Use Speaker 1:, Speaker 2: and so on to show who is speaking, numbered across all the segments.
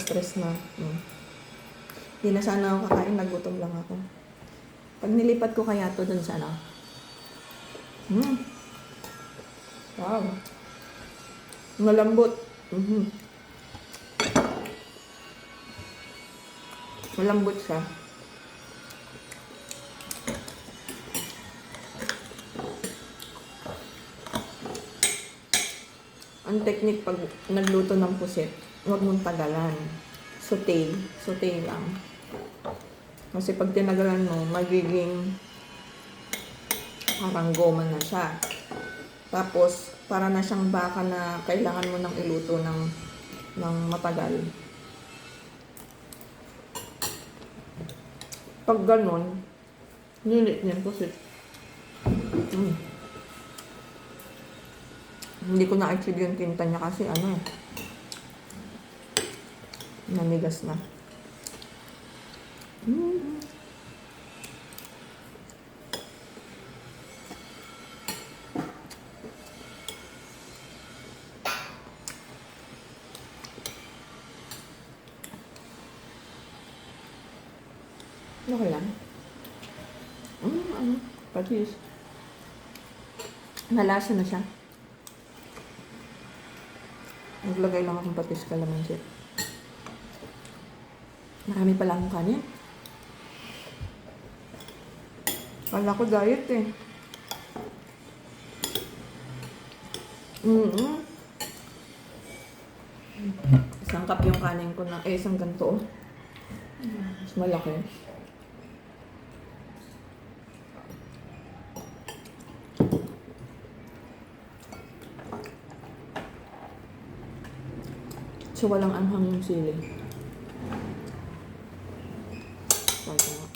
Speaker 1: stress na. Hindi na sana ako kakain, nagutom lang ako. Pag nilipat ko kaya to dun sa ano. Wow. Malambot. Malambot siya. Ang technique pag nagluto ng pusit, huwag mong tagalan. Saute. Saute lang. Kasi pag tinagalan mo, magiging parang goma na siya. Tapos, para na siyang baka na kailangan mo nang iluto ng matagal. Pag ganon, nilit niyan pusit. Hindi ko na-achieve yung tinta niya kasi nanigas na. Okay lang. Patis. Nalasa na siya. Naglagay lang akong patis kalamansi. Marami pala akong kanin. Kala ko diet eh. Isang cup yung kanin ko na, isang ganito. Mas malaki. So, walang anghang yung sili. Pwede nga.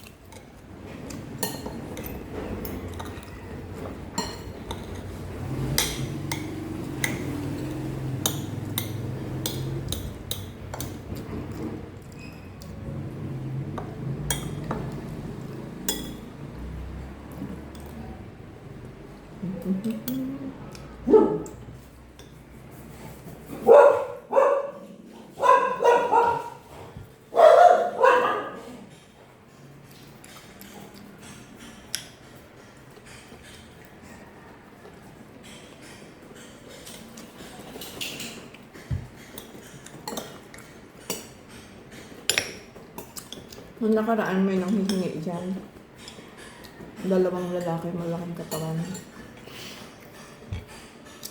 Speaker 1: Nung nakaraan may nanghihingi dyan. Dalawang lalaki, malaking katawan.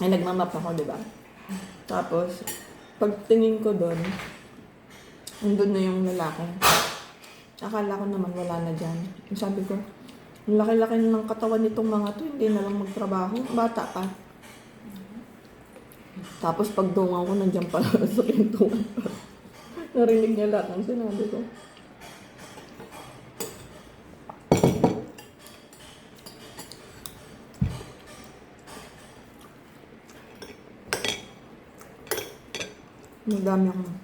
Speaker 1: Ay, nagmamap ako, diba? Tapos, pagtingin ko doon, nandun na yung lalaki. Akala ko naman wala na dyan. Sabi ko, ang laki-laki ng katawan nitong mga to, hindi na lang magtrabaho. Bata pa. Tapos pagdungan ko, nandiyan pala sa pintuan. Narinig niya lahat ng sinabi ko. Madami akong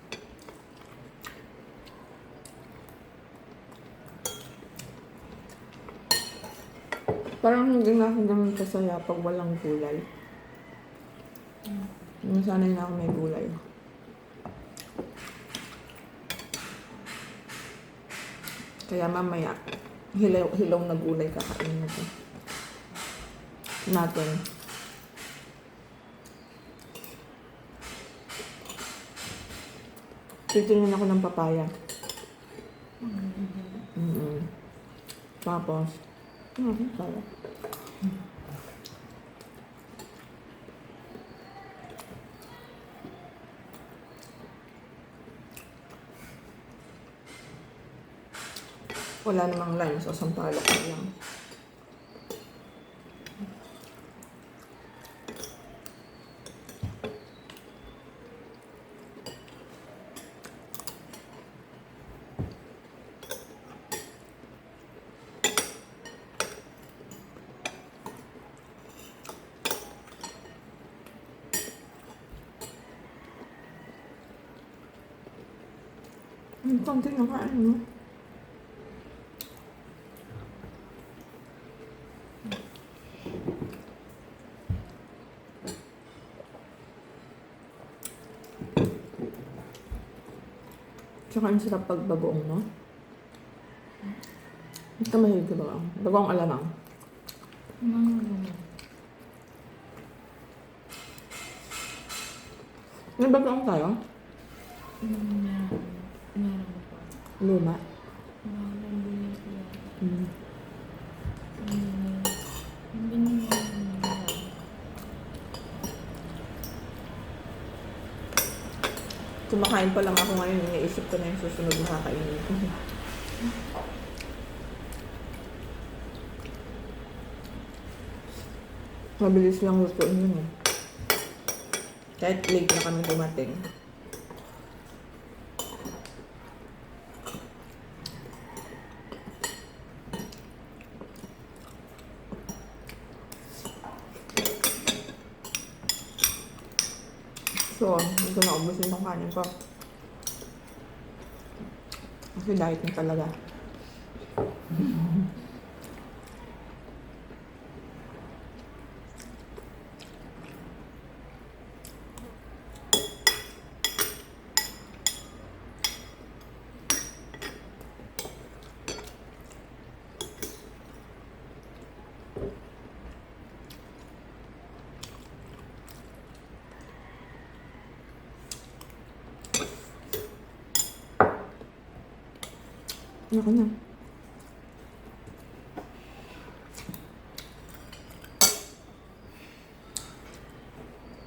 Speaker 1: parang hindi na ako ganun kasaya pag walang gulay. Nasanay na ako may gulay. Kaya mamaya, hilaw na gulay kakainin natin. Titingin ako ng papaya. Tapos, sarap. Wala namang lime, so sampalok ko lang. Ang konti na kain, no? Tsaka ang sarap pag bagoong, no? Hindi ka mahilig sa bagoong. Bagoong alamang. May bagoong tayo?
Speaker 2: Meron po.
Speaker 1: Luma.
Speaker 2: Nabili ko yan.
Speaker 1: Mm.
Speaker 2: Binili ko yan.
Speaker 1: Kumakain pa lang ako ngayon, iniisip ko na yung susunod na kakainin ko. Mabilis lang lutuin yun eh. Kahit late na kami dumating. So, hindi ko na ubusin yung kanin ko. Kasi diet na talaga. Ako na.